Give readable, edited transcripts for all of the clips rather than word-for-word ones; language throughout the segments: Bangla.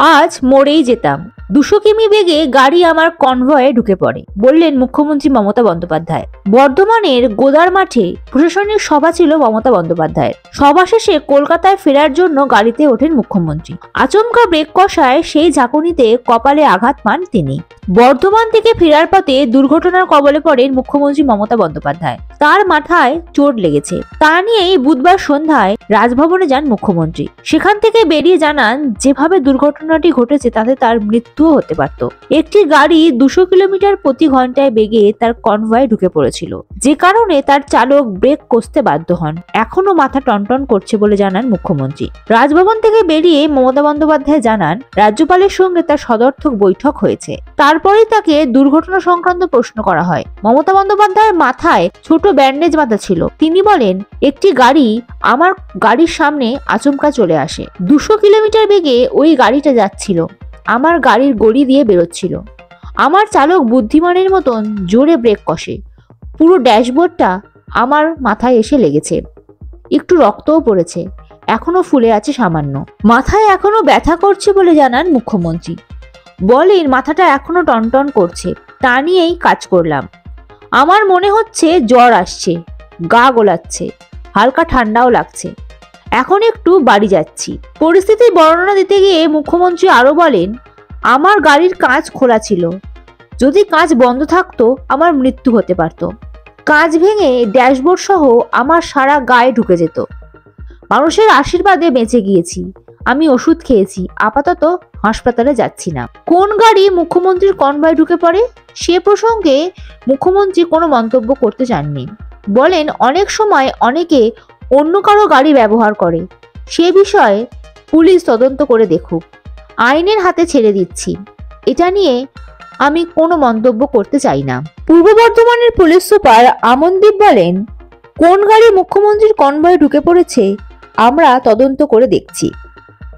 আজ মরেই যেতাম। 200 কিমি বেগে গাড়ি আমার কনভয়ে ঢুকে পড়ে, বললেন মুখ্যমন্ত্রী মমতা বন্দ্যোপাধ্যায়। বর্ধমানের গোদার মাঠে প্রশাসনিক সভা ছিল মমতা বন্দ্যোপাধ্যায়ের। সভা শেষে কলকাতায় ফেরার জন্য গাড়িতে ওঠেন মুখ্যমন্ত্রী। আচমকা ব্রেক কষায় সেই ঝাঁকুনিতে কপালে আঘাত পান তিনি। বর্ধমান থেকে ফেরার পথে দুর্ঘটনার কবলে পড়েন মুখ্যমন্ত্রী মমতা বন্দ্যোপাধ্যায়। তার মাথায় চোট লেগেছে। তা নিয়েই বুধবার সন্ধ্যায় রাজভবনে যান মুখ্যমন্ত্রী। সেখান থেকে বেরিয়ে জানান, যেভাবে দুর্ঘটনাটি ঘটেছে তাতে তার মৃত্যুও হতে পারত। একটি গাড়ি 200 কিলোমিটার প্রতি ঘন্টায় বেগে তার কনভয়ে ঢুকে পড়েছিল, যে কারণে তার চালক ব্রেক কষতে বাধ্য হন। এখনো মাথা টনটন করছে বলে জানান মুখ্যমন্ত্রী। রাজভবন থেকে বেরিয়ে মমতা বন্দ্যোপাধ্যায় জানান, রাজ্যপালের সঙ্গে তার সদর্থক বৈঠক হয়েছে। তারপরেই তাকে দুর্ঘটনা সংক্রান্ত প্রশ্ন করা হয়। মমতা বন্দ্যোপাধ্যায়ের মাথায় ছোট ব্যান্ডেজ বাঁধা ছিল। তিনি বলেন, একটি গাড়ি আমার গাড়ির সামনে আচমকা চলে আসে। 200 কিলোমিটার বেগে ওই গাড়িটা যাচ্ছিল, আমার গাড়ির গড়ি দিয়ে বেরোচ্ছিল। আমার চালক বুদ্ধিমানের মতন জোরে ব্রেক কষে। পুরো ড্যাশবোর্ডটা আমার মাথায় এসে লেগেছে। একটু রক্তও পড়েছে, এখনো ফুলে আছে সামান্য। মাথায় এখনো ব্যথা করছে বলে জানান মুখ্যমন্ত্রী। বলেন, মাথাটা এখনো টনটন করছে, তা নিয়েই কাজ করলাম। আমার মনে হচ্ছে জ্বর আসছে, গা গোলাচ্ছে, হালকা ঠান্ডাও লাগছে। এখন একটু বাড়ি যাচ্ছি। পরিস্থিতির বর্ণনা দিতে গিয়ে মুখ্যমন্ত্রী আরো বলেন, আমার গাড়ির কাঁচ খোলা ছিল। যদি কাঁচ বন্ধ থাকতো আমার মৃত্যু হতে পারত। কাঁচ ভেঙে ড্যাশবোর্ড সহ আমার সারা গায়ে ঢুকে যেত। মানুষের আশীর্বাদে বেঁচে গিয়েছি। আমি ওষুধ খেয়েছি, আপাতত হাসপাতালে যাচ্ছি না। কোন গাড়ি মুখ্যমন্ত্রীর কনভয়ে ঢুকে পড়ে সে প্রসঙ্গে মুখ্যমন্ত্রী কোনো মন্তব্য করতে চাননি। বলেন, অনেক সময় অনেকে অন্য কারো গাড়ি ব্যবহার করে, সে বিষয়ে পুলিশ তদন্ত করে দেখুক। আইনের হাতে ছেড়ে দিচ্ছি। এটা নিয়ে আমি কোনো মন্তব্য করতে চাই না। পূর্ব বর্ধমানের পুলিশ সুপার আমনদীপ বলেন, কোন গাড়ি মুখ্যমন্ত্রীর কনভয়ে ঢুকে পড়েছে আমরা তদন্ত করে দেখছি।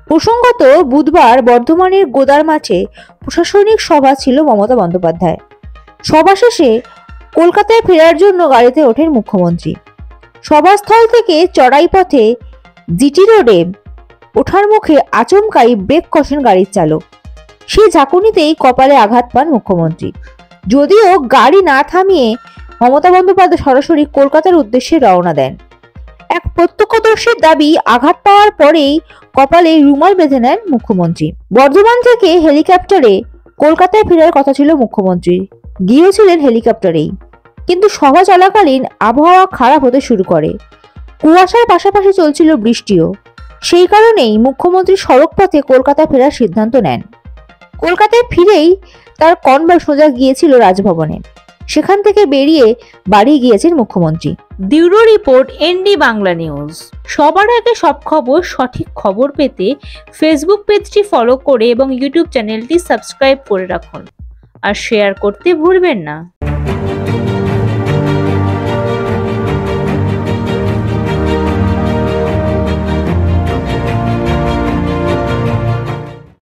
প্রসঙ্গত, বুধবার বর্ধমানের গোদার মাঠে প্রশাসনিক সভা ছিল মমতা বন্দ্যোপাধ্যায়। সভা শেষে কলকাতায় ফেরার জন্য গাড়িতে ওঠেন মুখ্যমন্ত্রী। সভাস্থল থেকে চড়াই পথে জিটি রোডে ওঠার মুখে আচমকাই ব্রেক কষেন গাড়ির চালক। সেই ঝাঁকুনিতেই কপালে আঘাত পান মুখ্যমন্ত্রী। যদিও গাড়ি না থামিয়ে মমতা বন্দ্যোপাধ্যায় সরাসরি কলকাতার উদ্দেশ্যে রওনা দেন। এক প্রত্যক্ষদর্শীর দাবি, আঘাত পাওয়ার পরেই কপালে রুমাল বেঁধে নেন মুখ্যমন্ত্রী। বর্ধমান থেকে হেলিকপ্টারে কলকাতায় ফেরার কথা ছিল মুখ্যমন্ত্রী, গিয়েছিলেন হেলিকপ্টারেই। কিন্তু সভা চলাকালীন আবহাওয়া খারাপ হতে শুরু করে। কুয়াশার পাশাপাশি চলছিল বৃষ্টিও। সেই কারণেই মুখ্যমন্ত্রী সড়ক পথে কলকাতা ফেরার সিদ্ধান্ত নেন। কলকাতায় ফিরেই তার কনভয় সোজা গিয়েছিল রাজভবনে। সেখান থেকে বেরিয়ে বাড়ি গিয়েছেন মুখ্যমন্ত্রী। Bureau report, ND Bangla news. সবার আগে সব খবর, সঠিক খবর পেতে ফেসবুক পেজটি ফলো করে এবং ইউটিউব চ্যানেলটি সাবস্ক্রাইব করে রাখুন। আর শেয়ার করতে ভুলবেন না।